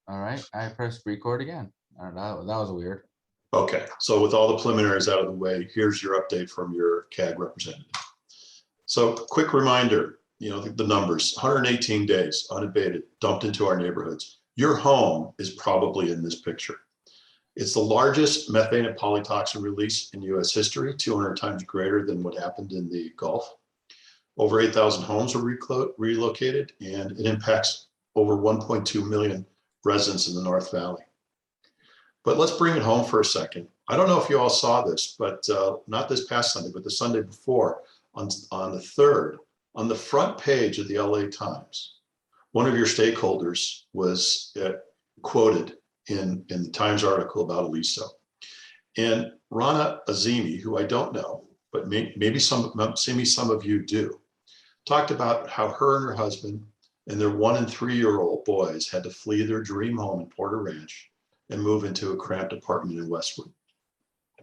All right, I pressed record again. That was weird. Okay, so with all the preliminaries out of the way, here's your update from your CAG representative. So quick reminder, the numbers, 118 days unabated, dumped into our neighborhoods. Your home is probably in this picture. It's the largest methane and polytoxin release in US history, 200 times greater than what happened in the Gulf. Over 8,000 homes were relocated, and it impacts over 1.2 million residents in the North Valley. But let's bring it home for a second. I don't know if you all saw this, but not this past Sunday, but the Sunday before, on the 3rd, on the front page of the LA Times, one of your stakeholders was quoted in the Times article about Aliso. And Rana Azimi, who I don't know, but maybe some of you do, talked about how her and her husband and their 1- and 3-year-old boys had to flee their dream home in Porter Ranch and move into a cramped apartment in Westwood.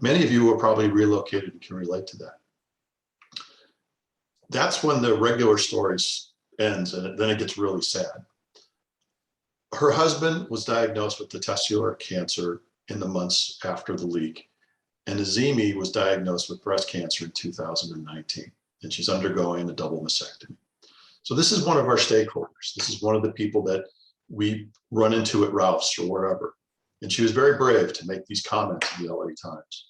Many of you are probably relocated and can relate to that. That's when the regular story ends, and then it gets really sad. Her husband was diagnosed with testicular cancer in the months after the leak, and Azimi was diagnosed with breast cancer in 2019, and she's undergoing a double mastectomy. So this is one of our stakeholders. This is one of the people that we run into at Ralph's or wherever. And she was very brave to make these comments in the LA Times.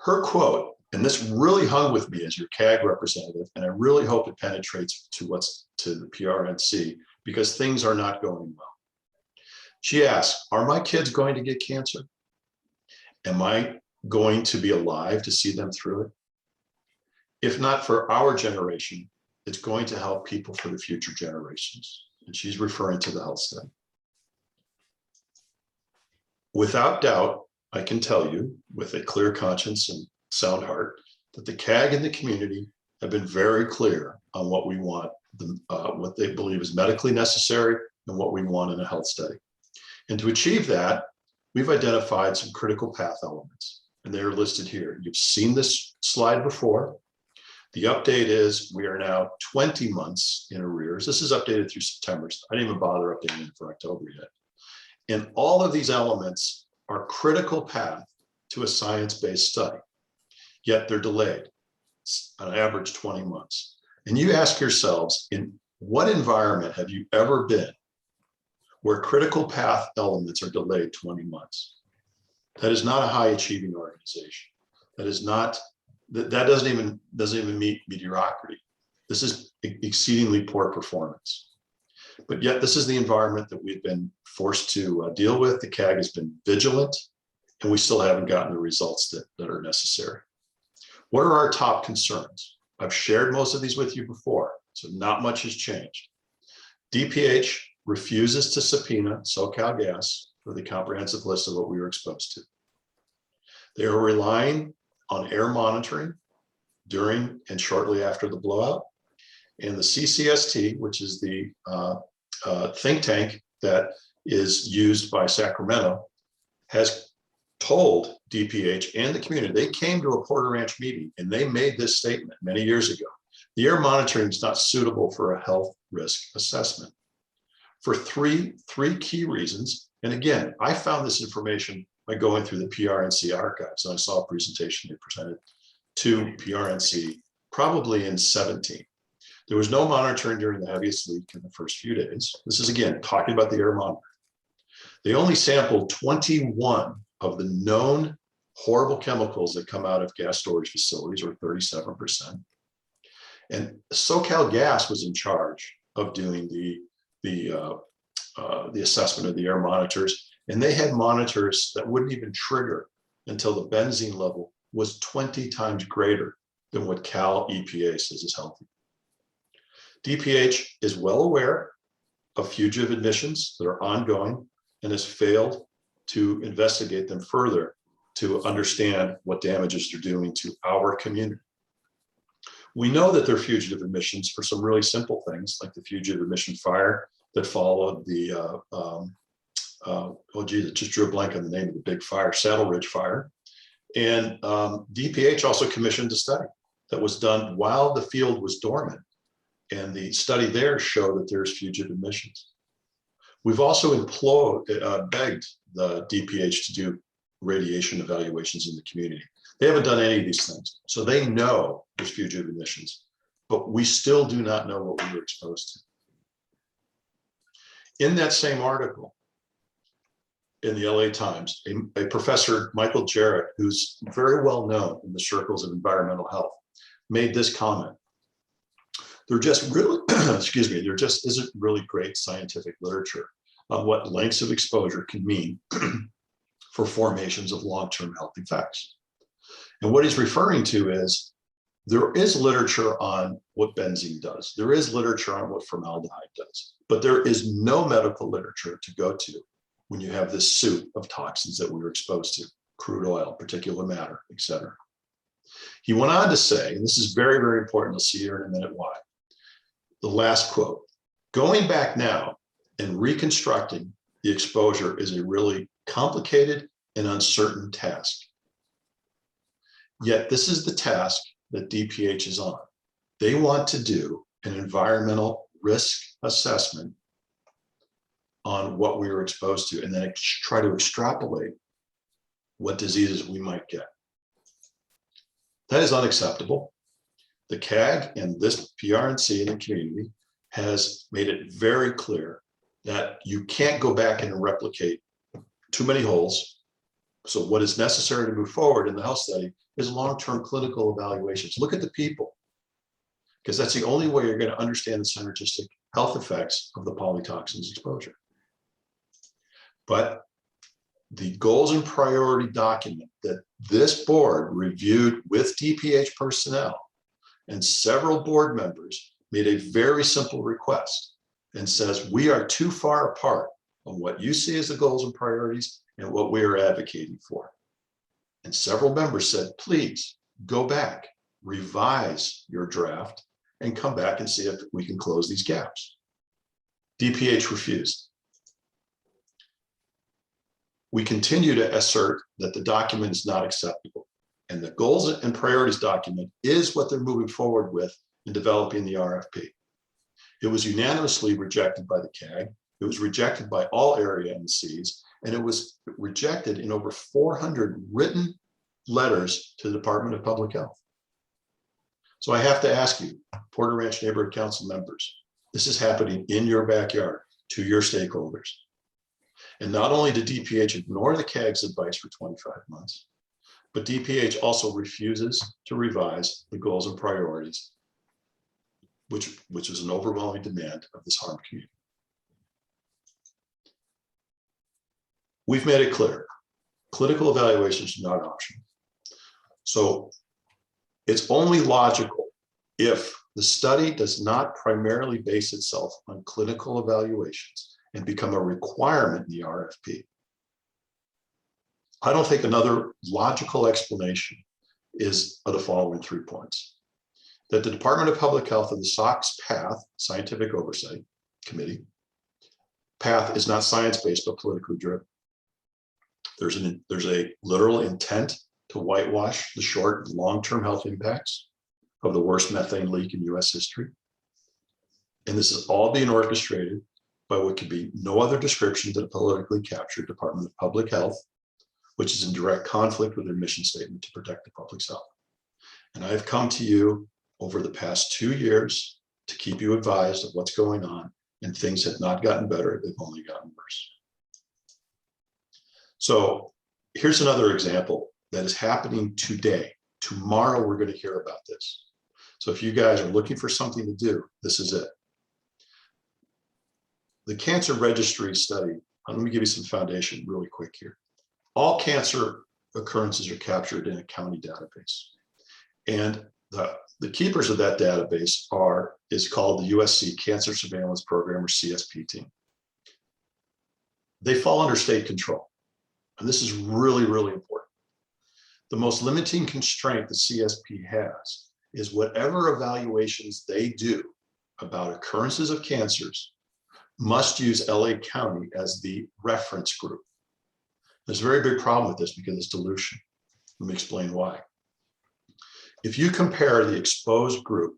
Her quote, and this really hung with me as your CAG representative, and I really hope it penetrates to the PRNC, because things are not going well. She asked, are my kids going to get cancer? Am I going to be alive to see them through it? If not for our generation, it's going to help people for the future generations. And she's referring to the health study. Without doubt, I can tell you with a clear conscience and sound heart that the CAG and the community have been very clear on what we want, what they believe is medically necessary and what we want in a health study. And to achieve that, we've identified some critical path elements, and they're listed here. You've seen this slide before. The update is we are now 20 months in arrears. This is updated through September. I didn't even bother updating it for October yet. And all of these elements are critical path to a science-based study, yet they're delayed, on average 20 months. And you ask yourselves, in what environment have you ever been where critical path elements are delayed 20 months? That is not a high achieving organization. That is not, that doesn't even meet mediocrity. This is exceedingly poor performance. But yet this is the environment that we've been forced to deal with. The CAG has been vigilant, and we still haven't gotten the results that are necessary. What are our top concerns? I've shared most of these with you before, so not much has changed. DPH refuses to subpoena SoCalGas for the comprehensive list of what we were exposed to. They are relying on air monitoring during and shortly after the blowout. And the CCST, which is the think tank that is used by Sacramento, has told DPH and the community, they came to a Porter Ranch meeting and they made this statement many years ago. The air monitoring is not suitable for a health risk assessment for three key reasons. And again, I found this information by going through the PRNC archives, and I saw a presentation they presented to PRNC probably in 17. There was no monitoring during the heaviest leak in the first few days. This is, again, talking about the air monitor. They only sampled 21 of the known horrible chemicals that come out of gas storage facilities, or 37%. And SoCalGas was in charge of doing the assessment of the air monitors, and they had monitors that wouldn't even trigger until the benzene level was 20 times greater than what Cal EPA says is healthy. DPH is well aware of fugitive emissions that are ongoing and has failed to investigate them further to understand what damages they're doing to our community. We know that they're fugitive emissions for some really simple things, like the fugitive emission fire that followed the, oh geez, it just drew a blank on the name of the big fire, Saddle Ridge fire. And DPH also commissioned a study that was done while the field was dormant. And the study there showed that there's fugitive emissions. We've also begged the DPH to do radiation evaluations in the community. They haven't done any of these things. So they know there's fugitive emissions, but we still do not know what we were exposed to. In that same article in the LA Times, a professor, Michael Jarrett, who's very well known in the circles of environmental health, made this comment. There just really, excuse me, there just isn't really great scientific literature on what lengths of exposure can mean for formations of long-term health effects. And what he's referring to is there is literature on what benzene does. There is literature on what formaldehyde does, but there is no medical literature to go to when you have this soup of toxins that we were exposed to, crude oil, particulate matter, et cetera. He went on to say, and this is very, very important, you'll see here in a minute why. The last quote, going back now and reconstructing the exposure is a really complicated and uncertain task. Yet this is the task that DPH is on. They want to do an environmental risk assessment on what we were exposed to and then try to extrapolate what diseases we might get. That is unacceptable. The CAG and this PRNC in the community has made it very clear that you can't go back and replicate too many holes. So what is necessary to move forward in the health study is long-term clinical evaluations. Look at the people, because that's the only way you're going to understand the synergistic health effects of the polytoxins exposure. But the goals and priority document that this board reviewed with DPH personnel and several board members made a very simple request and says, we are too far apart on what you see as the goals and priorities and what we are advocating for. And several members said, please go back, revise your draft, and come back and see if we can close these gaps. DPH refused. We continue to assert that the document is not acceptable. And the goals and priorities document is what they're moving forward with in developing the RFP. It was unanimously rejected by the CAG. It was rejected by all area MCs, and it was rejected in over 400 written letters to the Department of Public Health. So I have to ask you, Porter Ranch Neighborhood Council members, this is happening in your backyard to your stakeholders. And not only did DPH ignore the CAG's advice for 25 months, but DPH also refuses to revise the goals and priorities, which is an overwhelming demand of this harmed community. We've made it clear, clinical evaluations are not optional. So it's only logical if the study does not primarily base itself on clinical evaluations and become a requirement in the RFP. I don't think another logical explanation is the following 3 points. That the Department of Public Health and the SOX PATH, Scientific Oversight Committee, PATH is not science-based, but politically driven. There's a literal intent to whitewash the short and long-term health impacts of the worst methane leak in US history. And this is all being orchestrated by what could be no other description than a politically captured Department of Public Health, which is in direct conflict with their mission statement to protect the public's health. And I've come to you over the past 2 years to keep you advised of what's going on, and things have not gotten better, they've only gotten worse. So here's another example that is happening today. Tomorrow, we're going to hear about this. So if you guys are looking for something to do, this is it. The cancer registry study, let me give you some foundation really quick here. All cancer occurrences are captured in a county database. And the keepers of that database is called the USC Cancer Surveillance Program, or CSP team. They fall under state control. And this is really, really important. The most limiting constraint the CSP has is whatever evaluations they do about occurrences of cancers must use LA County as the reference group. There's a very big problem with this because it's dilution. Let me explain why. If you compare the exposed group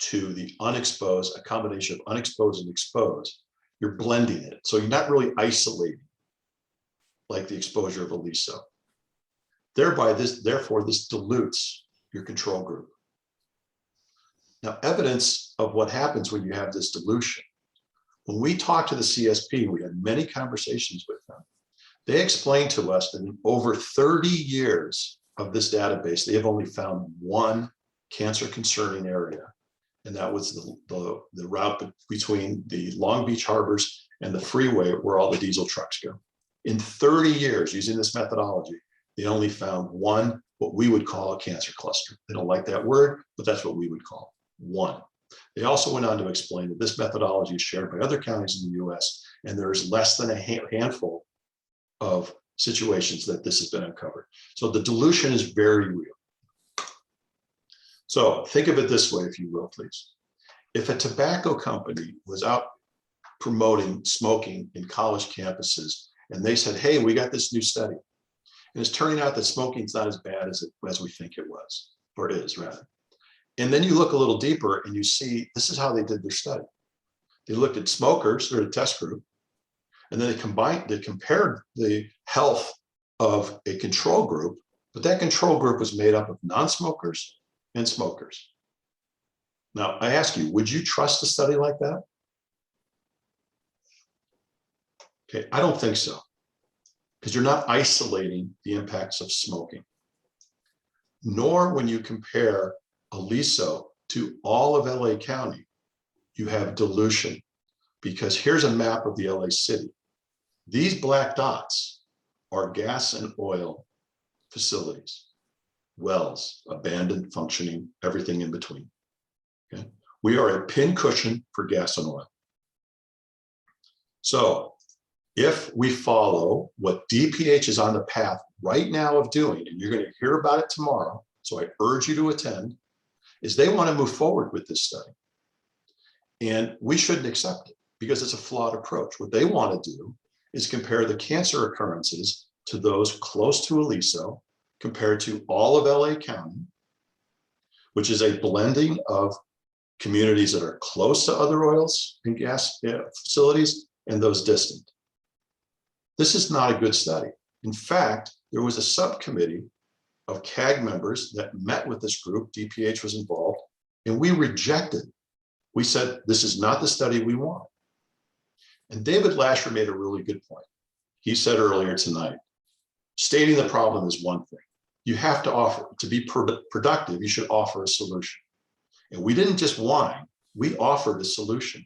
to the unexposed, a combination of unexposed and exposed, You're blending it. So you're not really isolating like the exposure of Aliso. Therefore, this dilutes your control group. Now, evidence of what happens when you have this dilution. When we talked to the CSP, we had many conversations with them. They explained to us that in over 30 years of this database, they have only found one cancer concerning area. And that was the route between the Long Beach harbors and the freeway where all the diesel trucks go. In 30 years using this methodology, they only found one, what we would call a cancer cluster. They don't like that word, but that's what we would call one. They also went on to explain that this methodology is shared by other counties in the US, and there is less than a handful of situations that this has been uncovered. So the dilution is very real. So think of it this way, if you will, please. If a tobacco company was out promoting smoking in college campuses, and they said, hey, we got this new study, and it's turning out that smoking is not as bad as we think it was, or it is rather. And then you look a little deeper and you see, this is how they did their study. They looked at smokers, or a test group, and then they compared the health of a control group, but that control group was made up of non-smokers and smokers. Now, I ask you, would you trust a study like that? Okay, I don't think so, because you're not isolating the impacts of smoking. Nor when you compare Aliso to all of LA County, you have dilution, because here's a map of the LA city. These black dots are gas and oil facilities, wells, abandoned, functioning, everything in between. Okay? We are a pincushion for gas and oil. So if we follow what DPH is on the path right now of doing, and you're going to hear about it tomorrow, so I urge you to attend, is they want to move forward with this study. And we shouldn't accept it because it's a flawed approach. What they want to do is compare the cancer occurrences to those close to Aliso compared to all of LA County, which is a blending of communities that are close to other oils and gas facilities and those distant. This is not a good study. In fact, there was a subcommittee of CAG members that met with this group, DPH was involved, and we rejected. We said, this is not the study we want. And David Lasher made a really good point. He said earlier tonight, stating the problem is one thing. You have to offer, to be productive, you should offer a solution. And we didn't just whine, we offered a solution.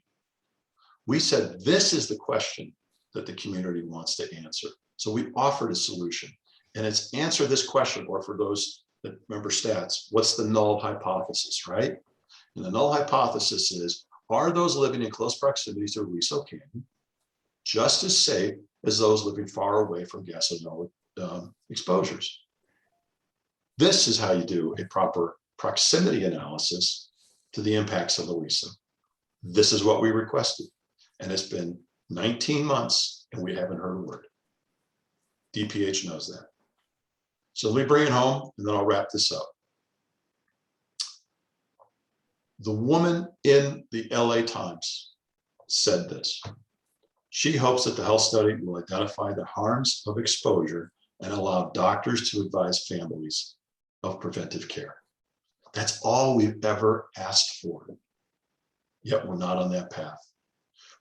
We said, this is the question that the community wants to answer. So we offered a solution. And it's answer this question, or for those that remember stats, what's the null hypothesis, right? And the null hypothesis is, are those living in close proximity to Aliso Canyon just as safe as those living far away from gas and oil exposures? This is how you do a proper proximity analysis to the impacts of Aliso. This is what we requested. And it's been 19 months and we haven't heard a word. DPH knows that. So let me bring it home and then I'll wrap this up. The woman in the LA Times said this. She hopes that the health study will identify the harms of exposure and allow doctors to advise families of preventive care. That's all we've ever asked for. Yet we're not on that path.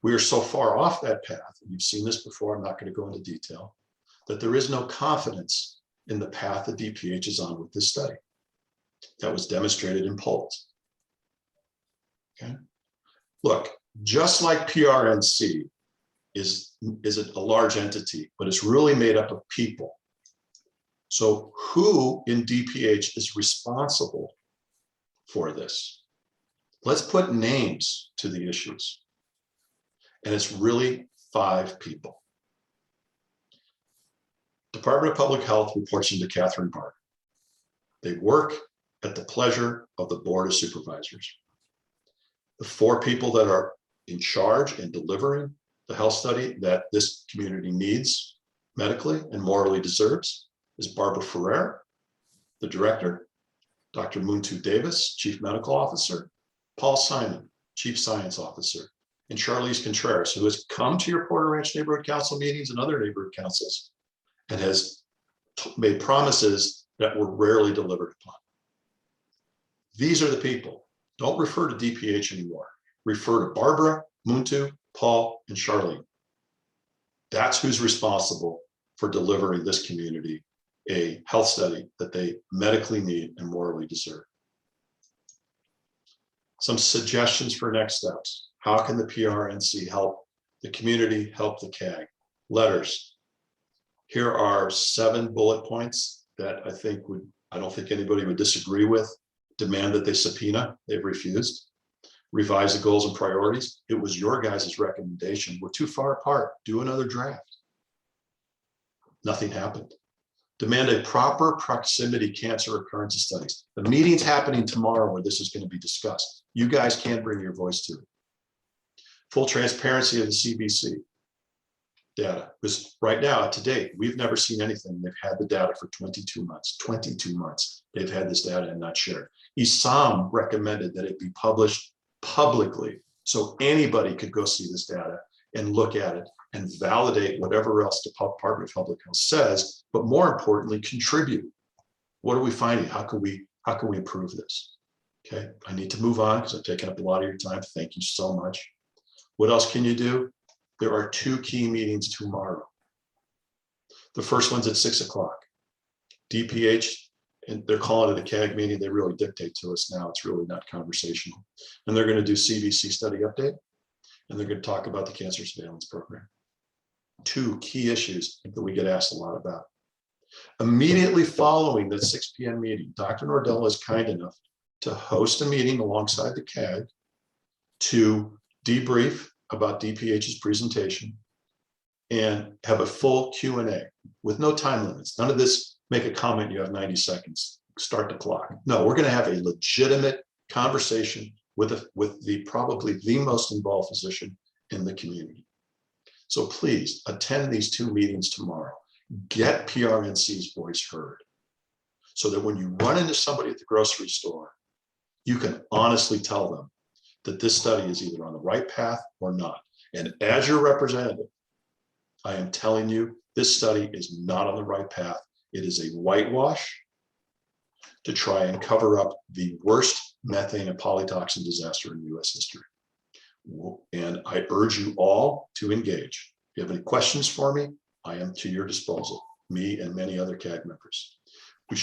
We are so far off that path, and you've seen this before, I'm not going to go into detail, that there is no confidence in the path that DPH is on with this study. That was demonstrated in polls. Okay. Look, just like PRNC is a large entity, but it's really made up of people. So who in DPH is responsible for this? Let's put names to the issues. And it's really 5 people. Department of Public Health reports into Catherine Barton. They work at the pleasure of the Board of Supervisors. The 4 people that are in charge and delivering the health study that this community needs medically and morally deserves is Barbara Ferrer, the director, Dr. Muntu Davis, Chief Medical Officer, Paul Simon, Chief Science Officer, and Charlize Contreras, who has come to your Porter Ranch Neighborhood Council meetings and other neighborhood councils and has made promises that were rarely delivered upon. These are the people. Don't refer to DPH anymore. Refer to Barbara, Muntu, Paul, and Charlene. That's who's responsible for delivering this community a health study that they medically need and morally deserve. Some suggestions for next steps. How can the PRNC help the community, help the CAG? Letters. Here are 7 bullet points that I don't think anybody would disagree with. Demand that they subpoena, they've refused. Revise the goals and priorities. It was your guys' recommendation. We're too far apart. Do another draft. Nothing happened. Demand a proper proximity cancer occurrence studies. The meeting's happening tomorrow where this is going to be discussed. You guys can't bring your voice to it. Full transparency of the CBC data, because right now, to date, we've never seen anything. They've had the data for 22 months. 22 months they've had this data and not shared. ISAM recommended that it be published publicly so anybody could go see this data and look at it and validate whatever else the Department of Public Health says, but more importantly, contribute. What are we finding? How can we improve this? Okay, I need to move on because I've taken up a lot of your time. Thank you so much. What else can you do? There are 2 key meetings tomorrow. The first one's at 6 o'clock. DPH, and they're calling it a CAG meeting. They really dictate to us now. It's really not conversational. And they're going to do CVC study update, and they're going to talk about the cancer surveillance program. 2 key issues that we get asked a lot about. Immediately following the 6 p.m. meeting, Dr. Nordella is kind enough to host a meeting alongside the CAG to debrief about DPH's presentation and have a full Q&A with no time limits. None of this, make a comment, you have 90 seconds, start the clock. No, we're going to have a legitimate conversation with the probably the most involved physician in the community. So please attend these 2 meetings tomorrow. Get PRNC's voice heard so that when you run into somebody at the grocery store, you can honestly tell them that this study is either on the right path or not. And as your representative, I am telling you, this study is not on the right path. It is a whitewash to try and cover up the worst methane and polytoxin disaster in US history. And I urge you all to engage. If you have any questions for me, I am to your disposal, me and many other CAG members. We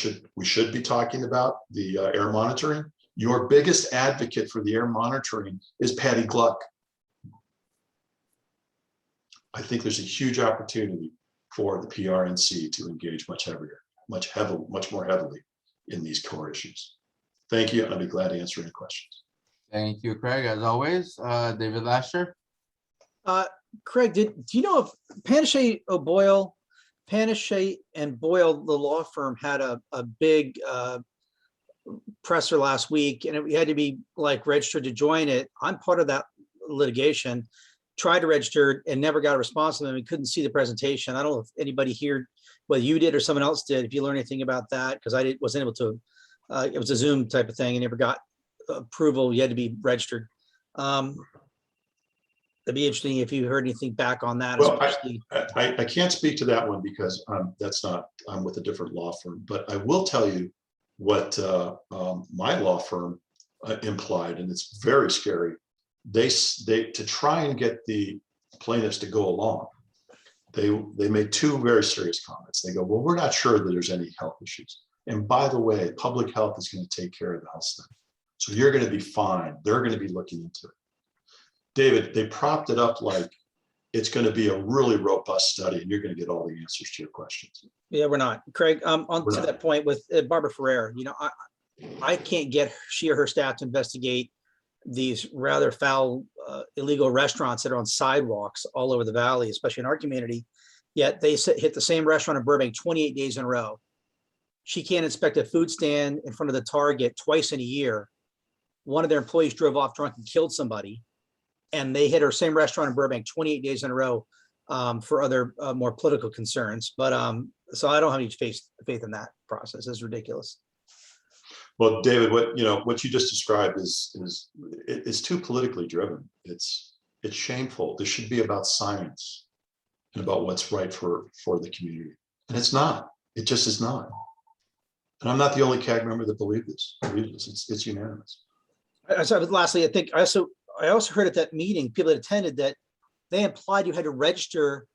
should be talking about the air monitoring. Your biggest advocate for the air monitoring is Patty Gluck. I think there's a huge opportunity for the PRNC to engage much more heavily in these core issues. Thank you, and I'll be glad to answer any questions. Thank you, Craig, as always. David Lasher. Craig, do you know if Panachet O'Boyle, Panachet and Boyle, the law firm, had a big presser last week, and we had to be like registered to join it. I'm part of that litigation. Tried to register and never got a response from them. We couldn't see the presentation. I don't know if anybody here, whether you did or someone else did, if you learned anything about that, because wasn't able to. It was a Zoom type of thing and never got approval. You had to be registered. It'd be interesting if you heard anything back on that. Well, I can't speak to that one because I'm with a different law firm, but I will tell you what my law firm implied, and it's very scary. They to try and get the plaintiffs to go along, they made 2 very serious comments. They go, well, we're not sure that there's any health issues. And by the way, public health is going to take care of the health study. So you're going to be fine. They're going to be looking into it. David, they propped it up like it's going to be a really robust study and you're going to get all the answers to your questions. Yeah, we're not. Craig, that point with Barbara Ferrer, I can't get she or her staff to investigate these rather foul, illegal restaurants that are on sidewalks all over the valley, especially in our community. Yet they hit the same restaurant in Burbank 28 days in a row. She can't inspect a food stand in front of the Target twice in a year. One of their employees drove off drunk and killed somebody. And they hit her same restaurant in Burbank 28 days in a row for other more political concerns. But so I don't have any faith in that process. It's ridiculous. Well, David, what you just described is too politically driven. It's It's shameful. This should be about science and about what's right for the community. And it's not. It just is not. And I'm not the only CAG member that believes this. It's unanimous. So lastly, I think I also heard at that meeting, people that attended, that they implied you had to register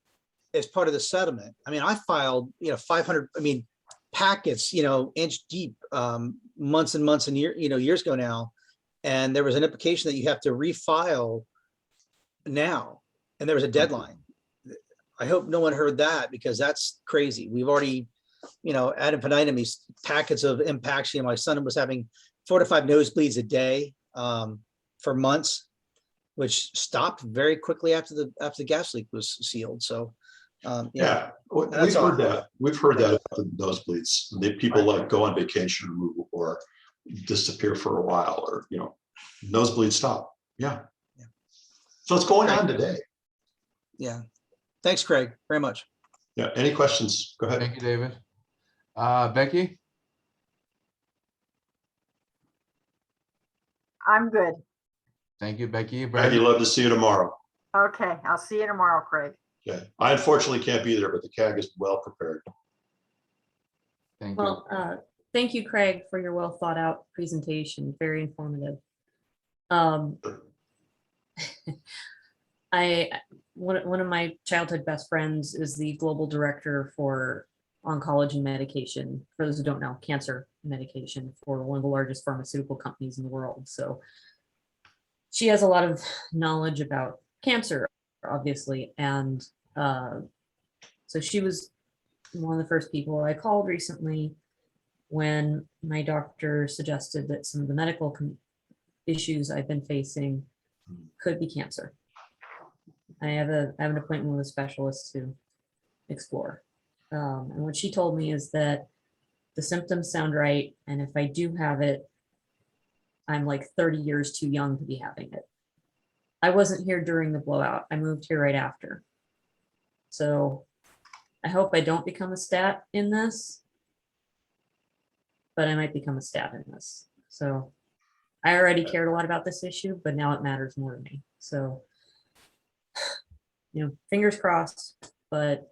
as part of the settlement. I mean, I filed, 500, packets, inch deep, months and months and years ago now. And there was an implication that you have to refile now, and there was a deadline. I hope no one heard that, because that's crazy. We've already, ad infinitum, these packets of impacts. My son was having 4 to 5 nosebleeds a day for months, which stopped very quickly after the gas leak was sealed. So yeah, we've heard that. We've heard that about the nosebleeds. People like go on vacation or disappear for a while, or nosebleeds stop. Yeah. So it's going on today. Yeah. Thanks, Craig, very much. Yeah. Any questions? Go ahead. Thank you, David. Becky? I'm good. Thank you, Becky. I'd Brandon? love to see you tomorrow. Okay, I'll see you tomorrow, Craig. Okay. I unfortunately can't be there, but the CAG is well prepared. Thank you. Well, thank you, Craig, for your well thought out presentation. Very informative. One of my childhood best friends is the global director for oncology medication. For those who don't know, cancer medication for one of the largest pharmaceutical companies in the world. So she has a lot of knowledge about cancer, obviously. And so she was one of the first people I called recently when my doctor suggested that some of the medical issues I've been facing could be cancer. I have an appointment with a specialist to explore. And what she told me is that the symptoms sound right. And if I do have it, I'm like 30 years too young to be having it. I wasn't here during the blowout. I moved here right after. So I hope I don't become a stat in this, but I might become a stat in this. So I already cared a lot about this issue, but now it matters more to me. So, fingers crossed, but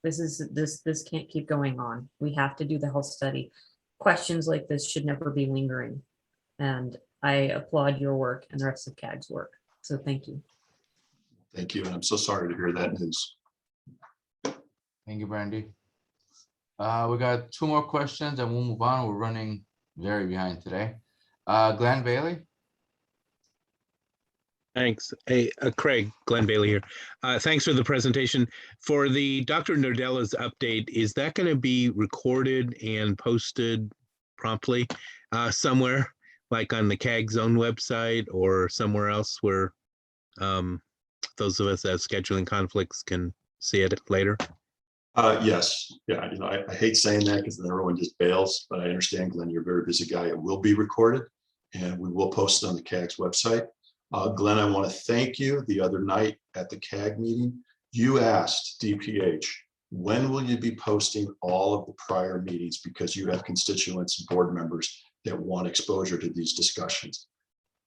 this can't keep going on. We have to do the health study. Questions like this should never be lingering. And I applaud your work and the rest of CAG's work. So thank you. Thank you. And I'm so sorry to hear that news. Thank you, Brandy. We got 2 more questions and we'll move on. We're running very behind today. Glenn Bailey? Thanks. Hey, Craig, Glenn Bailey here. Thanks for the presentation. For the Dr. Nardella's update, is that going to be recorded and posted promptly somewhere, like on the CAG's own website or somewhere else where those of us that have scheduling conflicts can see it later? Yes. Yeah. I hate saying that because then everyone just bails, but I understand, Glenn, you're a very busy guy. It will be recorded and we will post it on the CAG's website. Glenn, I want to thank you. The other night at the CAG meeting, you asked DPH, when will you be posting all of the prior meetings? Because you have constituents and board members that want exposure to these discussions.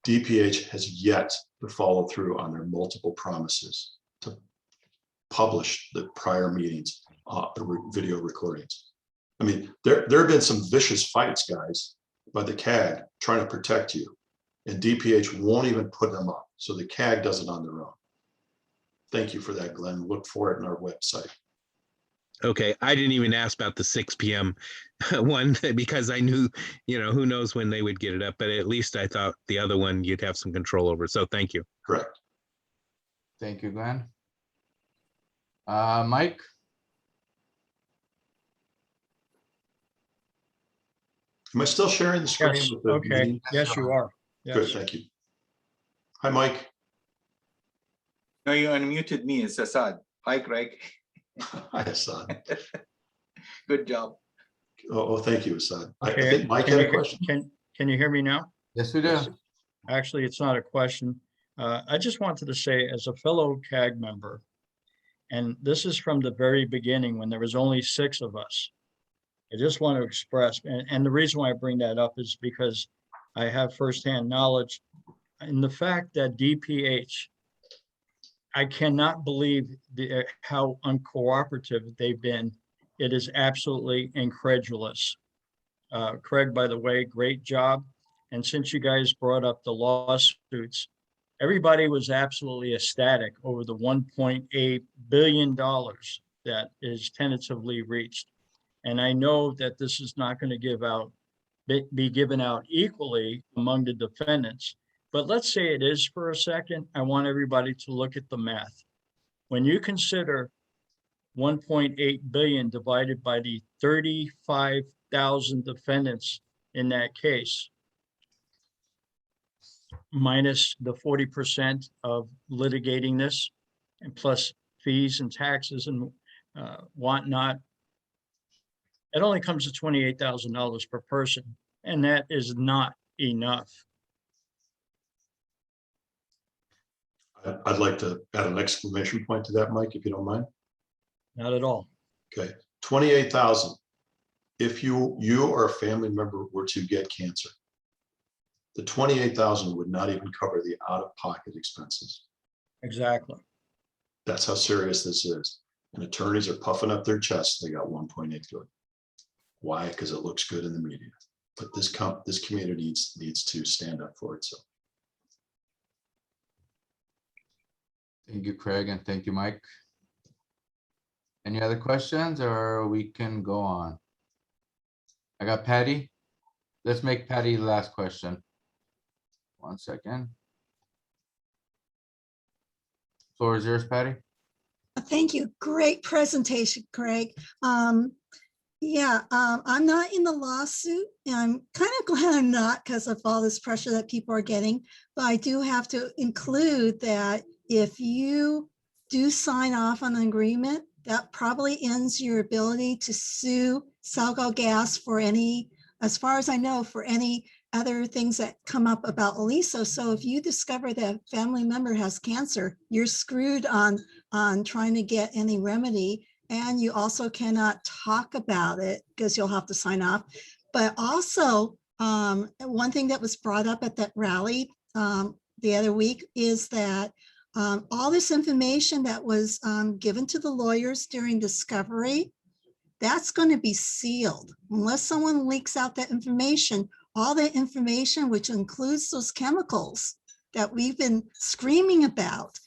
DPH has yet to follow through on their multiple promises to publish the prior meetings, the video recordings. I mean, there have been some vicious fights, guys, by the CAG trying to protect you. And DPH won't even put them up. So the CAG does it on their own. Thank you for that, Glenn. Look for it on our website. Okay, I didn't even ask about the 6 p.m. one because I knew, who knows when they would get it up, but at least I thought the other one you'd have some control over. So thank you. Correct. Thank you, Glenn. Mike? Am I still sharing the screen? Yes, with the okay. meeting? Yes, you are. Good, Yes. thank you. Hi, Mike. No, you unmuted me. It's Assad. Hi, Craig. Hi, Assad. Good job. Oh, thank you, Assad. I Okay, think Mike had a question. Can you hear me now? Yes, we do. Yes. Actually, it's not a question. I just wanted to say, as a fellow CAG member, and this is from the very beginning when there was only 6 of us, I just want to express, and the reason why I bring that up is because I have firsthand knowledge in the fact that DPH I cannot believe how uncooperative they've been. It is absolutely incredulous. Craig, by the way, great job. And since you guys brought up the lawsuits, everybody was absolutely ecstatic over the $1.8 billion that is tentatively reached. And I know that this is not going to be given out equally among the defendants. But let's say it is for a second. I want everybody to look at the math. When you consider 1.8 billion divided by the 35,000 defendants in that case, minus the 40% of litigating this, and plus fees and taxes and whatnot, it only comes to $28,000 per person, and that is not enough. I'd like to add an exclamation point to that, Mike, if you don't mind. Not at all. Okay, 28,000. If you or a family member were to get cancer, the 28,000 would not even cover the out-of-pocket expenses. Exactly. That's how serious this is. And attorneys are puffing up their chests. They got 1.8 billion. Why? Because it looks good in the media. But this community needs to stand up for itself. Thank you, Craig, and thank you, Mike. Any other questions, or we can go on? I got Patty. Let's make Patty the last question. 1 second. Floor is yours, Patty. Thank you. Great presentation, Craig. I'm not in the lawsuit, and I'm kind of glad I'm not because of all this pressure that people are getting. But I do have to include that if you do sign off on an agreement, that probably ends your ability to sue Salgo Gas for any, as far as I know, for any other things that come up about Aliso. So if you discover that a family member has cancer, you're screwed on trying to get any remedy. And you also cannot talk about it because you'll have to sign off. But also, one thing that was brought up at that rally the other week is that all this information that was given to the lawyers during discovery, that's going to be sealed. Unless someone leaks out that information, all that information, which includes those chemicals that we've been screaming about,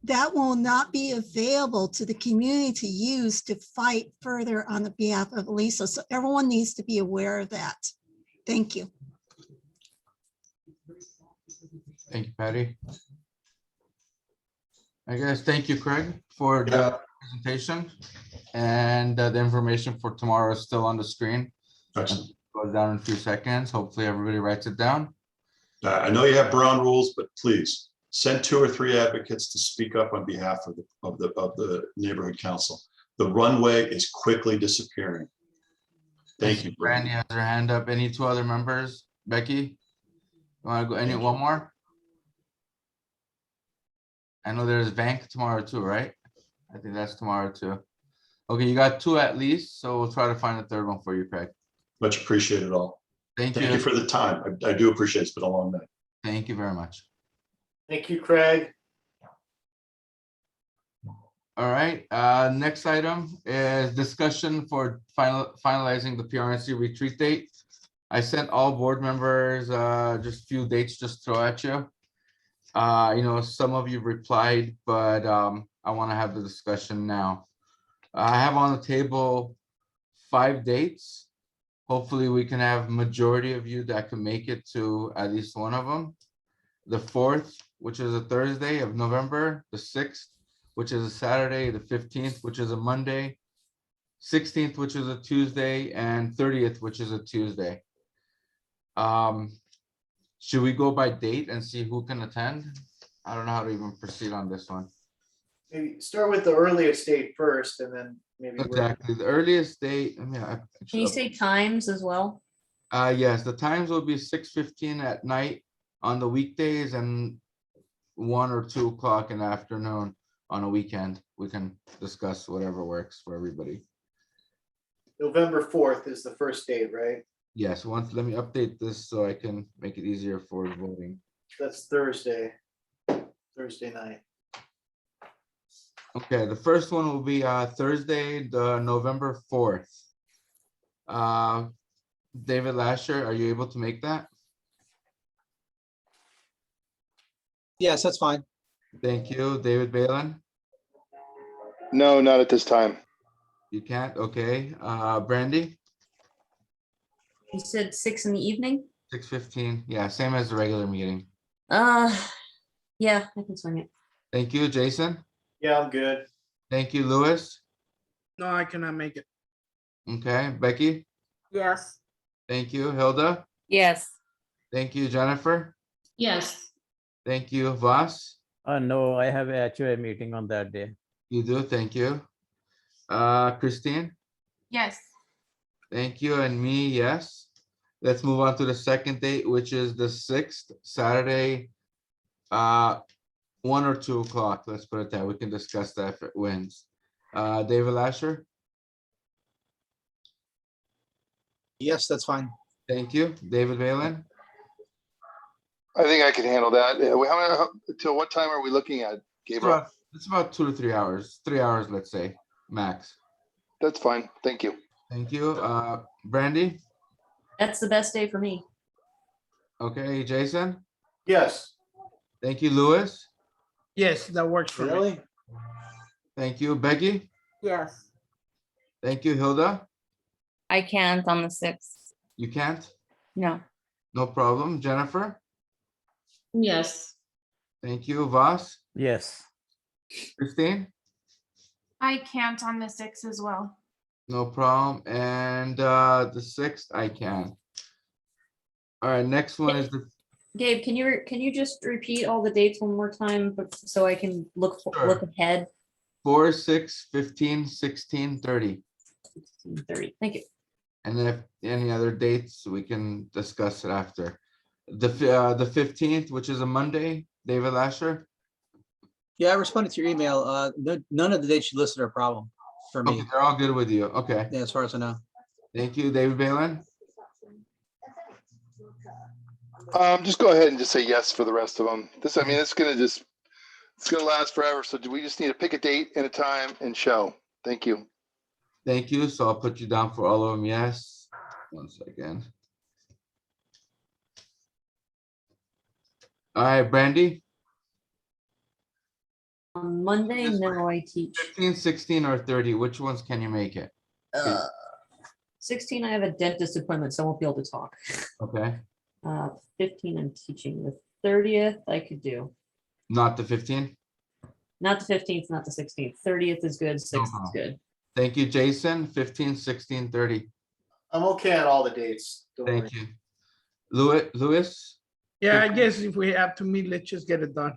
that will not be available to the community to use to fight further on the behalf of Aliso. So everyone needs to be aware of that. Thank you. Thank you, Patty. I guess, thank you, Craig, for the presentation. And the information for tomorrow is still on the screen. Excellent. Goes down in a few seconds. Hopefully everybody writes it down. I know you have Brown rules, but please send 2 or 3 advocates to speak up on behalf of the neighborhood council. The runway is quickly disappearing. Thank you. Brandy has her hand up. Any 2 other members? Becky, you want to go? One more? I know there's bank tomorrow too, right? I think that's tomorrow too. Okay, you got 2 at least, so we'll try to find a 3rd one for you, Craig. Much appreciated all. Thank Thank you. you for the time. I do appreciate it. It's been a long night. Thank you very much. Thank you, Craig. All right, next item is discussion for finalizing the PRNC retreat date. I sent all board members just a few dates just to throw at you. You know, some of you replied, but I want to have the discussion now. I have on the table 5 dates. Hopefully we can have majority of you that can make it to at least one of them. The 4th, which is a Thursday of November, the 6th, which is a Saturday, the 15th, which is a Monday, 16th, which is a Tuesday, and 30th, which is a Tuesday. Should we go by date and see who can attend? I don't know how to even proceed on this one. Maybe start with the earliest date first and then maybe. Exactly, the earliest date, I mean, Can you say times as well? yes, the times will be 6:15 at night on the weekdays and 1 or 2 o'clock in the afternoon on a weekend. We can discuss whatever works for everybody. November 4th is the first date, right? Yes, let me update this so I can make it easier for voting. That's Thursday night. Okay, the first one will be Thursday, the November 4th. David Lasher, are you able to make that? Yes, that's fine. Thank you. David Balin, No, not at this time. you can't? Okay. Brandy, You said 6 in the evening? 6:15. Yeah, same as the regular meeting. Yeah, I can swing it. Thank you, Jason. Yeah, I'm good. Thank you, Louis. No, I cannot make it. Okay, Becky. Yes. Thank you, Hilda. Yes. Thank you, Jennifer. Yes. Thank you, Vas. No, I have a HOA meeting on that day. You do, thank you. Christine, Yes. thank you, and me, yes. Let's move on to the second date, which is the 6th, Saturday, 1 or 2 o'clock. Let's put it that. We can discuss that if it wins. David Lasher, Yes, that's fine. thank you. David Balin, I think I can handle that. Till what time are we looking at, Gabriel? it's about 2 to 3 hours, 3 hours, let's say, max. That's fine. Thank you. Thank you. Brandy, That's the best day for me. okay, Jason, Yes. thank you, Louis. Yes, that works for me. Really? Thank you, Becky. Yes. Thank you, Hilda. I can't on the 6th. You can't? No. No problem. Jennifer, Yes. thank you. Vas, Yes. Christine, I can't on the 6th as well. no problem. And the 6th, I can. All right, next one is the Gabe, can you just repeat all the dates one more time, but so I can look Sure. ahead? 4, 6, 15, 16, 30. 30. Thank you. And then if any other dates, we can discuss it after. The 15th, which is a Monday, David Lasher. Yeah, I responded to your email. None of the dates you listed are a problem for me. Okay, they're all good with you. Okay, Yeah, as far as I know. thank you, David Balin. Just go ahead and just say yes for the rest of them. It's gonna last forever. So do we just need to pick a date and a time and show? Thank you. Thank you. So I'll put you down for all of them. Yes. 1 second. All right, Brandy, On Monday, This no, I teach. 15, 16, or 30. Which ones can you make it? 16, I have a dentist appointment, so I won't be able to talk. Okay, 15, I'm teaching. The 30th, I could do. not the 15. Not the 15th, not the 16th. 30th is good, 6th is problem. good. Thank you, Jason. 15, 16, 30. I'm okay on all the dates. Don't worry. Thank you. Louis? Yeah, I guess if we have to meet, let's just get it done.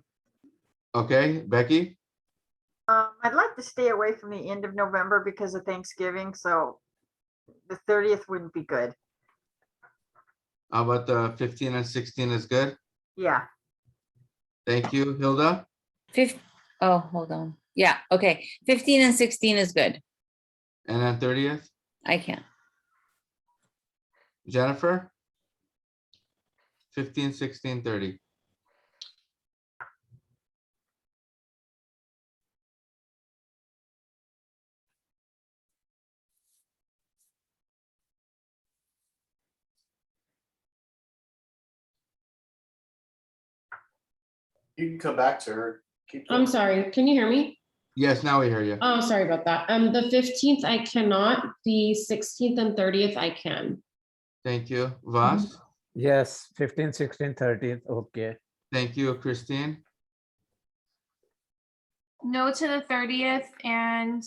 Okay, Becky? I'd like to stay away from the end of November because of Thanksgiving, so the 30th wouldn't be good. How about the 15 and 16 is good? Yeah. Thank you, Hilda. Oh, hold on. Yeah, okay. 15 and 16 is good. And then 30th, I can. Jennifer? 15, 16, 30. You can come back to her. Keep I'm going. sorry, can you hear me? Yes, now we hear you. Oh, sorry about that. The 15th I cannot, the 16th and 30th I can. Thank you, Vas. Yes, 15, 16, 30th. Okay. Thank you, Christine. No to the 30th, and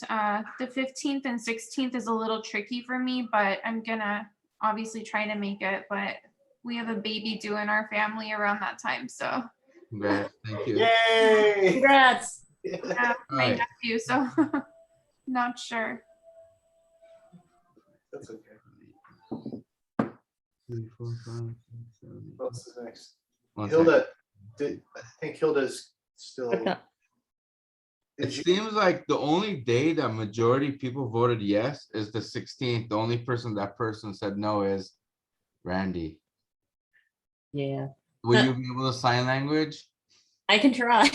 the 15th and 16th is a little tricky for me, but I'm gonna obviously try to make it, but we have a baby due in our family around that time, so. Congrats. Thank you. Yay! Congrats. Yeah, my Alright. nephew, so not sure. That's okay. 3, 4, 5, 6, 7, What else is next? 1 Hilda, I think Hilda's still. Okay. It Did you- seems like the only day that majority of people voted yes is the 16th. The only person that person said no is Randy. Yeah, Will you be able to sign language? I can try.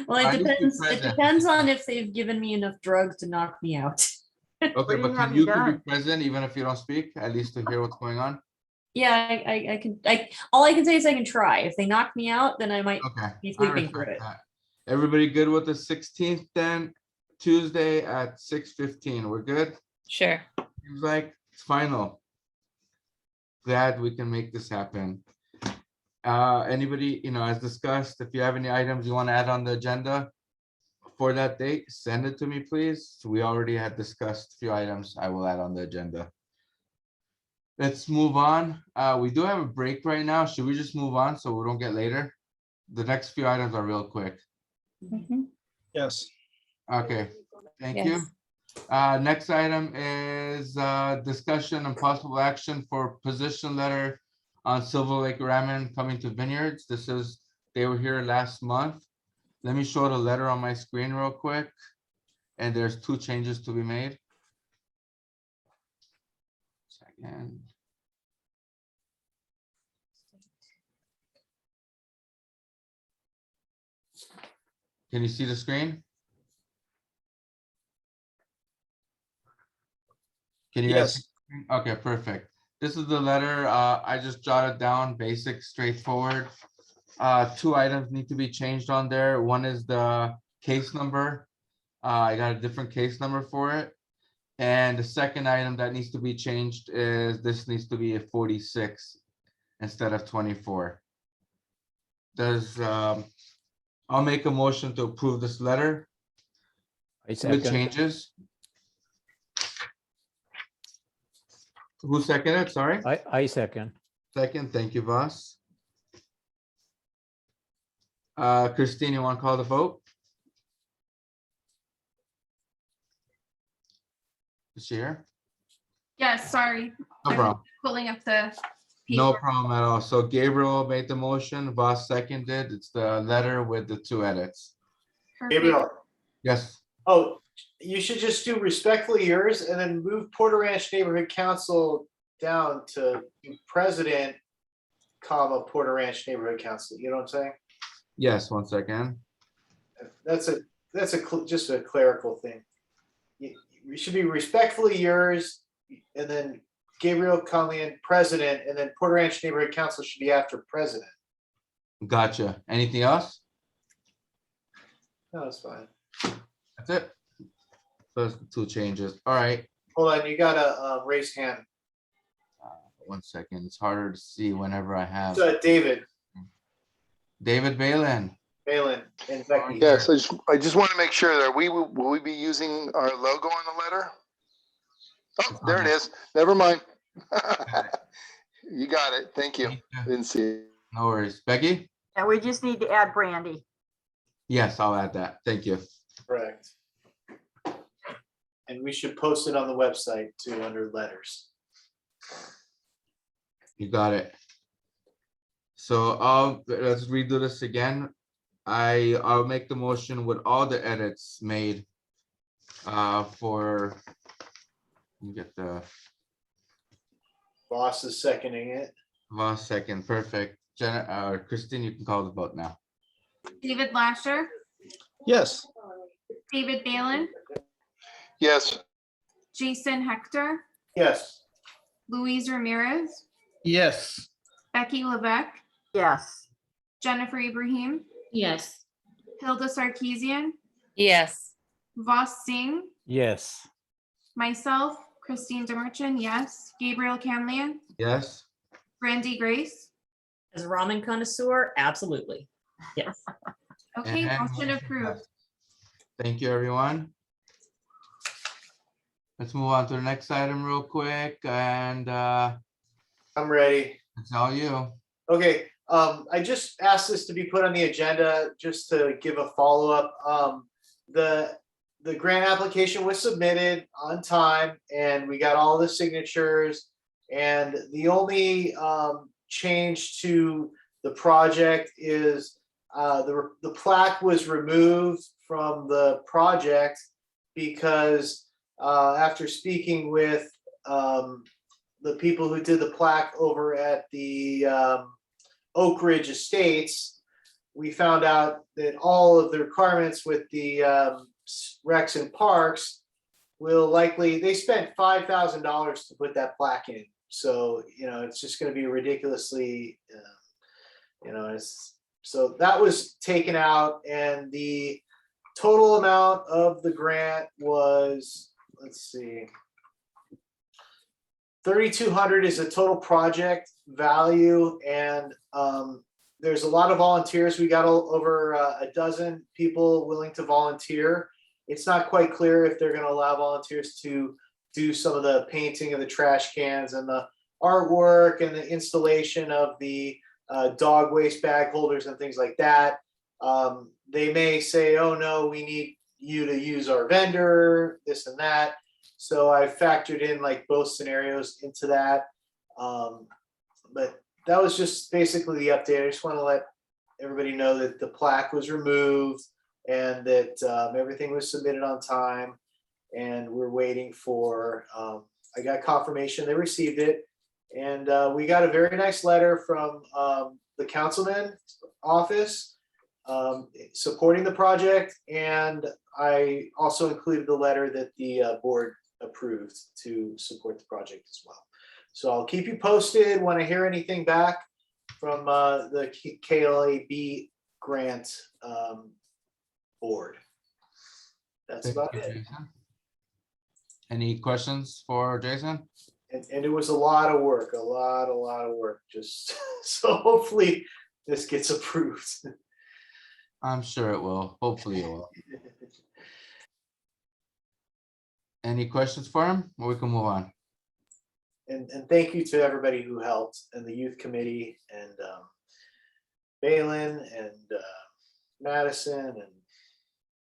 Well, I it need to be depends. It present. depends on if they've given me enough drugs to knock me out. Okay, do but you have can you you can be done? present even if you don't speak, at least to hear what's going on? Yeah, I can. All I can say is I can try. If they knock me out, then I might Okay, be I sleeping through respect it. that. Everybody good with the 16th then? Tuesday at 6:15. We're good? Sure. Seems like it's final. Glad we can make this happen. Anybody, as discussed, if you have any items you want to add on the agenda for that date, send it to me, please. So we already had discussed a few items I will add on the agenda. Let's move on. We do have a break right now. Should we just move on so we don't get later? The next few items are real quick. Yes. Okay, thank you. Next item is discussion and possible action for position letter on Silver Lake Ramen coming to Vineyards. They were here last month. Let me show the letter on my screen real quick. And there's 2 changes to be made. Second. Can you see the screen? Can you guys? Yes. Okay, perfect. This is the letter. I just jotted down, basic, straightforward. 2 items need to be changed on there. One is the case number. I got a different case number for it. And the second item that needs to be changed is this needs to be a 46 instead of 24. I'll make a motion to approve this letter with changes. Who seconded? Sorry. I second. Second, thank you, Voss. Christine, you want to call the vote? Is she here? Yes, sorry. No I'm problem. pulling up the No paper. problem at all. So Gabriel made the motion, Voss seconded. It's the letter with the 2 edits. Perfect. Gabriel, Yes, oh, you should just do respectfully yours and then move Porter Ranch Neighborhood Council down to president, comma, Porter Ranch Neighborhood Council. You know what I'm saying? yes, 1 second. That's just a clerical thing. You should be respectfully yours, and then Gabriel Conlon, president, and then Porter Ranch Neighborhood Council should be after president. Gotcha. Anything else? No, that's fine. That's it. Those 2 changes. All right. Hold on, you got a raised hand. 1 second. It's harder to see whenever I have. David Balin. and Becky. Yes, I just want to make sure that will we be using our logo on the letter? Oh, there it is. Never mind. You got it. Thank you. Didn't see it. No worries. Becky? And we just need to add Brandy. Yes, I'll add that. Thank you. Correct. And we should post it on the website too, under letters. You got it. So let's redo this again. I'll make the motion with all the edits made for, let me get the Boss is seconding it. last second. Perfect. Christine, you can call the vote now. David Lasher, Yes. David Balin, Yes, Jason Hector, Yes. Louise Ramirez, Yes. Becky Levesque, Yes. Jennifer Ibrahim, Yes. Hilda Sarkeesian, Yes. Voss Singh, Yes. myself, Christine Demerchant, yes. Gabriel Canlian, Yes. Brandy Grace. As a ramen connoisseur, absolutely. Yes. Okay, And motion approved. Thank you, everyone. Let's move on to the next item real quick, and I'm ready. it's all you. Okay, I just asked this to be put on the agenda just to give a follow-up. The grant application was submitted on time and we got all the signatures. And the only change to the project is the plaque was removed from the project because after speaking with the people who did the plaque over at the Oak Ridge Estates, we found out that all of the requirements with the recs and parks will likely, they spent $5,000 to put that plaque in. So, it's just going to be ridiculously, so that was taken out, and the total amount of the grant was, let's see, 3,200 is the total project value, and there's a lot of volunteers. We got over a dozen people willing to volunteer. It's not quite clear if they're going to allow volunteers to do some of the painting of the trash cans and the artwork and the installation of the dog waste bag holders and things like that. They may say, oh no, we need you to use our vendor, this and that. So I factored in like both scenarios into that. But that was just basically the update. I just want to let everybody know that the plaque was removed and that everything was submitted on time. And we're waiting for, I got confirmation they received it. And we got a very nice letter from the councilman's office supporting the project. And I also included the letter that the board approved to support the project as well. So I'll keep you posted when I hear anything back from the KLAB grant board. That's about it. Jason. Any questions for Jason? And it was a lot of work, a lot of work, just so hopefully this gets approved. I'm sure it will. Hopefully it will. Any questions for him? Or we can move on. And thank you to everybody who helped, and the youth committee, and Balin, and Madison, and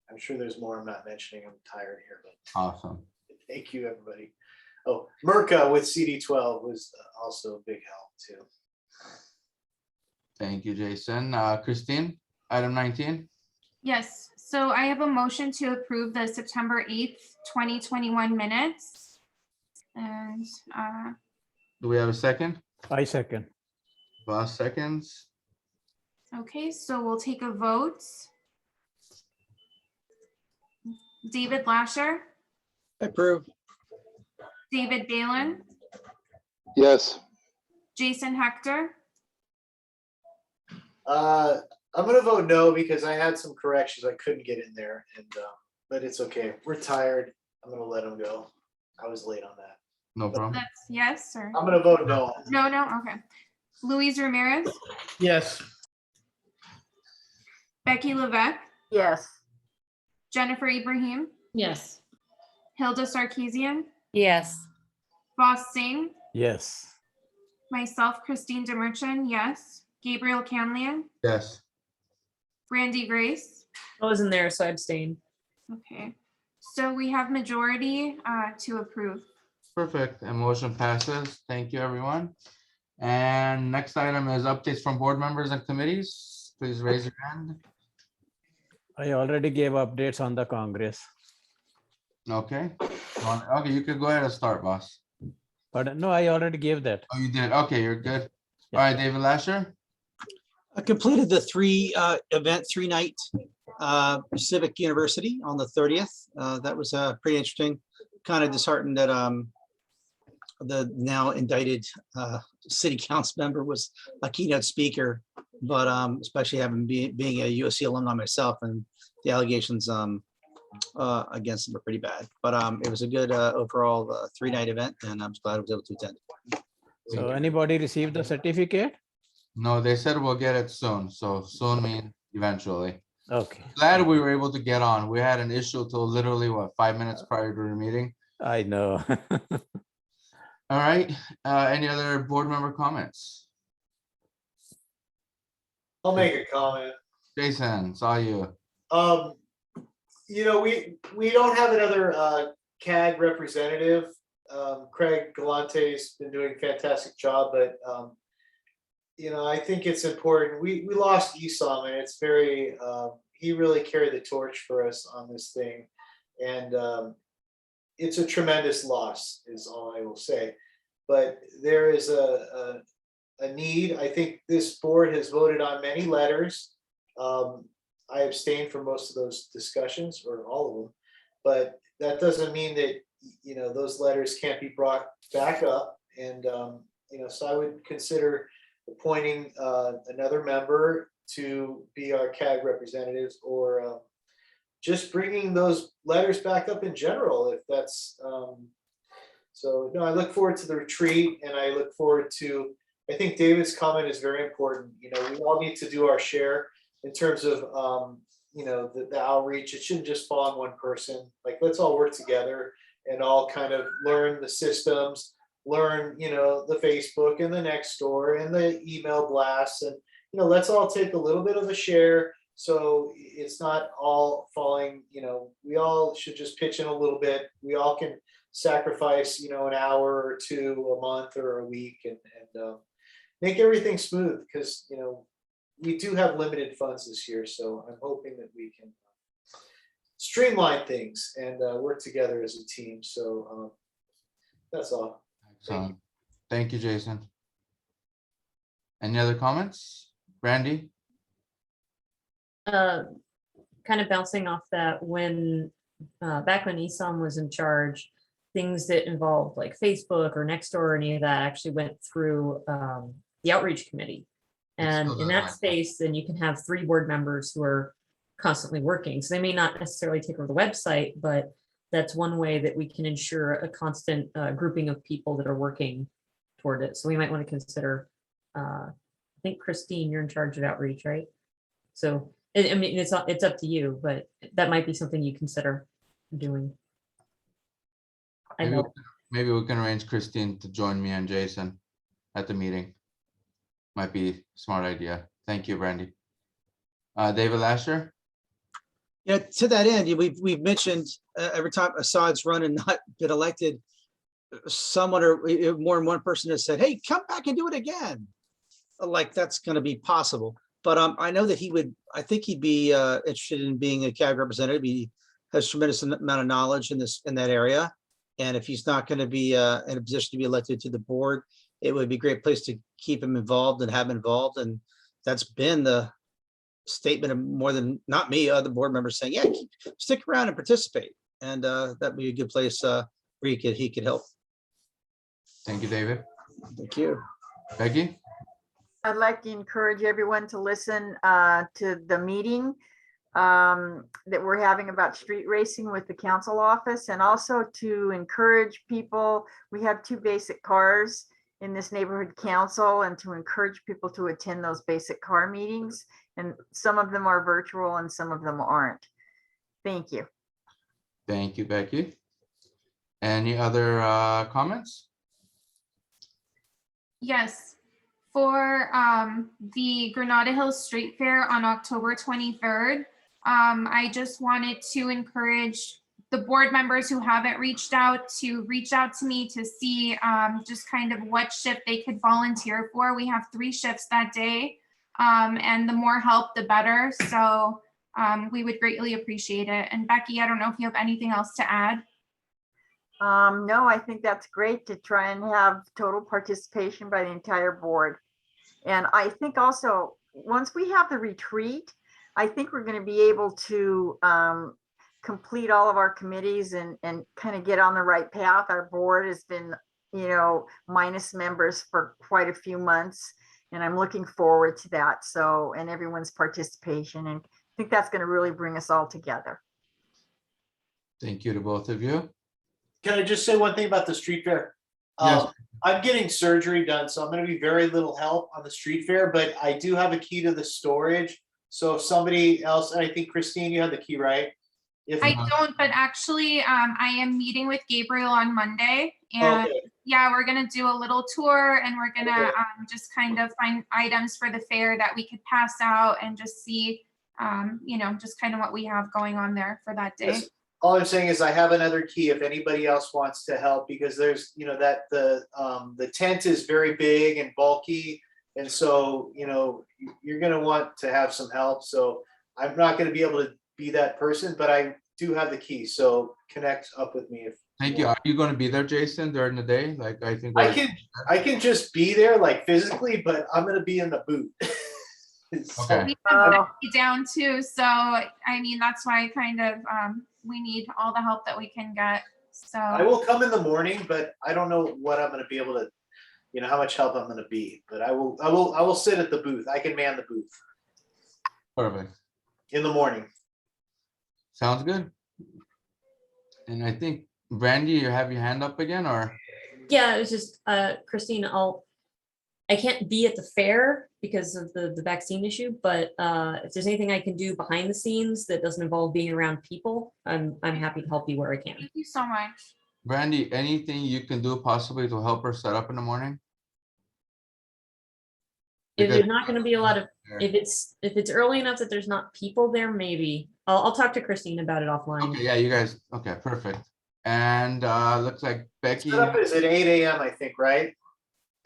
I'm sure there's more I'm not mentioning. I'm tired here, but Awesome. thank you, everybody. Oh, Mirka with CD12 was also a big help too. Thank you, Jason. Christine, item 19. Yes, so I have a motion to approve the September 8th, 2021 minutes. And Do we have a second? I second. Boss seconds. okay, so we'll take a vote. David Lasher, Approve. David Balin, Yes. Jason Hector, I'm gonna vote no because I had some corrections I couldn't get in there, and but it's okay. We're tired. I'm gonna let them go. I was late on that. No problem. that's yes, or I'm gonna vote no. no, okay. Luis Ramirez, Yes. Becky Levesque, Yes. Jennifer Ibrahim, Yes. Hilda Sarkeesian, Yes. Boss Singh, Yes. myself, Christine Demerchant, yes. Gabriel Canlian, Yes. Randy Grace. I wasn't there, so I abstained. Okay, so we have majority to approve. Perfect. And motion passes. Thank you, everyone. And next item is updates from board members and committees. Please raise your hand. I already gave updates on the Congress. Okay. Okay, you could go ahead and start, boss. But no, I already gave that. Oh, you did. Okay, you're good. All right, David Lasher. I completed the three-night Civic University on the 30th. That was pretty interesting. Kind of disheartened that the now indicted city council member was a keynote speaker, but especially being a USC alumni myself, and the allegations against him were pretty bad. But it was a good overall 3-night event, and I'm glad I was able to attend. So anybody received the certificate? No, they said we'll get it soon. So soon means eventually. Okay. Glad we were able to get on. We had an issue till literally what, 5 minutes prior to the meeting. I know. All right. Any other board member comments? I'll make a comment. Jason, saw you. We don't have another CAG representative. Craig Galante's been doing a fantastic job, but I think it's important. We lost Esau, and it's very he really carried the torch for us on this thing, and it's a tremendous loss, is all I will say. But there is a need. I think this board has voted on many letters I abstained from most of those discussions, or all of them, but that doesn't mean that, you know, those letters can't be brought back up. And, you know, so I would consider appointing another member to be our CAG representatives, or just bringing those letters back up in general, if that's, so no, I look forward to the retreat, and I look forward to, I think David's comment is very important. You know, we all need to do our share in terms of, you know, the outreach. It shouldn't just fall on one person. Like, let's all work together and all kind of learn the systems, learn, you know, the Facebook and the Nextdoor and the email blasts, and, you know, let's all take a little bit of a share. So it's not all falling, you know, we all should just pitch in a little bit. We all can sacrifice, you know, an hour or two a month or a week, and make everything smooth, because, you know, we do have limited funds this year. So I'm hoping that we can streamline things and work together as a team. So that's all. Excellent. Thank you, Jason. Any other comments? Brandy? Kind of bouncing off that, when back when ESOM was in charge, things that involved like Facebook or Nextdoor or any of that actually went through the outreach committee. And in that space, then you can have 3 board members who are constantly working. So they may not necessarily take over the website, but that's one way that we can ensure a constant grouping of people that are working toward it. So we might want to consider, I think Christine, you're in charge of outreach, right? So I mean, it's up to you, but that might be something you consider doing. Maybe we can arrange Christine to join me and Jason at the meeting. Might be a smart idea. Thank you, Brandy. David Lasher? Yeah, to that end, we've mentioned every time Assad's run and not been elected, someone or more than one person has said, hey, come back and do it again. Like, that's going to be possible. But I know that I think he'd be interested in being a CAG representative. He has tremendous amount of knowledge in that area. And if he's not going to be in a position to be elected to the board, it would be a great place to keep him involved and have him involved. And that's been the statement of more than, not me, other board members saying, yeah, stick around and participate. And that'd be a good place where he could help. Thank you, David. Thank you. Becky? I'd like to encourage everyone to listen to the meeting that we're having about street racing with the council office, and also to encourage people. We have 2 basic cars in this neighborhood council, and to encourage people to attend those basic car meetings. And some of them are virtual and some of them aren't. Thank you. Thank you, Becky. Any other comments? Yes, for the Granada Hills Street Fair on October 23rd, I just wanted to encourage the board members who haven't reached out to reach out to me to see just kind of what shift they could volunteer for. We have 3 shifts that day, and the more help, the better. So we would greatly appreciate it. And Becky, I don't know if you have anything else to add. No, I think that's great to try and have total participation by the entire board. And I think also, once we have the retreat, I think we're going to be able to complete all of our committees and kind of get on the right path. Our board has been, you know, minus members for quite a few months, and I'm looking forward to that. So, and everyone's participation, and I think that's going to really bring us all together. Thank you to both of you. Can I just say one thing about the street fair? Yes. I'm getting surgery done, so I'm going to be very little help on the street fair, but I do have a key to the storage. So if somebody else, and I think Christine, you have the key, right? If I don't, but actually I am meeting with Gabriel on Monday, and yeah, we're gonna do a little tour, and we're gonna just kind of find items for the fair that we could pass out and just see, you know, just kind of what we have going on there for that day. Yes. All I'm saying is I have another key if anybody else wants to help, because there's, you know, that the tent is very big and bulky. And so, you know, you're going to want to have some help. So I'm not going to be able to be that person, but I do have the key. So connect up with me. Thank you. Are you going to be there, Jason, during the day? Like, I think I can just be there, like, physically, but I'm going to be in the booth. Okay. We have Becky down too, so I mean, that's why kind of, we need all the help that we can get, so. I will come in the morning, but I don't know what I'm gonna be able to, how much help I'm gonna be, but I will sit at the booth. I can man the booth Perfect. in the morning. Sounds good. And I think Brandy, you have your hand up again, or? Yeah, it was just, Christine, I can't be at the fair because of the vaccine issue, but if there's anything I can do behind the scenes that doesn't involve being around people, I'm happy to help you where I can. Thank you so much. Brandy, anything you can do possibly to help her set up in the morning? If Because- there's not gonna be a lot of, if it's early enough that there's not people there, maybe. I'll talk to Christine about it offline. Okay, yeah, you guys, okay, perfect. And looks like Becky, Setup is at 8 a.m. I think, right?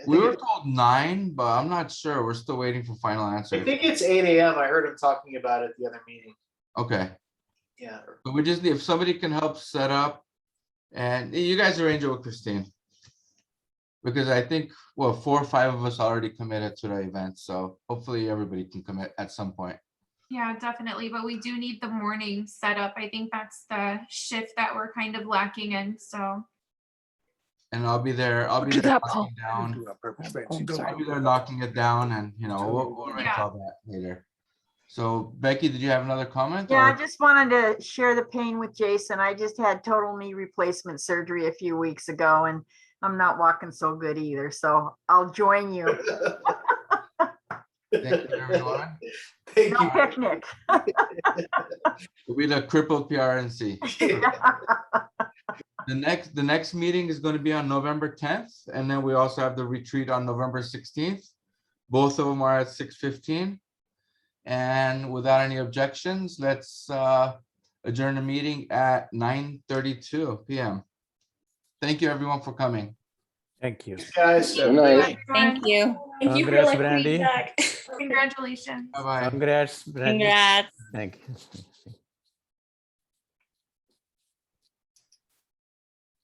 we were told 9, but I'm not sure. We're still waiting for final I answers. think it's 8 a.m. I heard him talking about it at the other meeting. Okay, Yeah. but we just need, if somebody can help set up, and you guys arrange it with Christine. Because I think, well, 4 or 5 of us already committed to the event, so hopefully everybody can commit at some point. Yeah, definitely, but we do need the morning setup. I think that's the shift that we're kind of lacking in, so. And I'll be there, I'll be there knocking down. I'll be there knocking it down, and we'll arrange Yeah. all that later. So Becky, did you have another comment? Yeah, I or- just wanted to share the pain with Jason. I just had total knee replacement surgery a few weeks ago and I'm not walking so good either. So I'll join you. Thank you, everyone. Thank No picnic. We'll be the crippled PRNC. The next meeting is going to be on November 10th, and then we also have the retreat on November 16th. Both of them are at 6:15. And without any objections, let's adjourn the meeting at 9:32 p.m. Thank you, everyone, for coming. Thank you. Guys. Good night. Thank you. Thank you for Congrats, like Brandy. feedback. Congratulations. Bye-bye. Congrats. Brandy. Congrats. Thank you.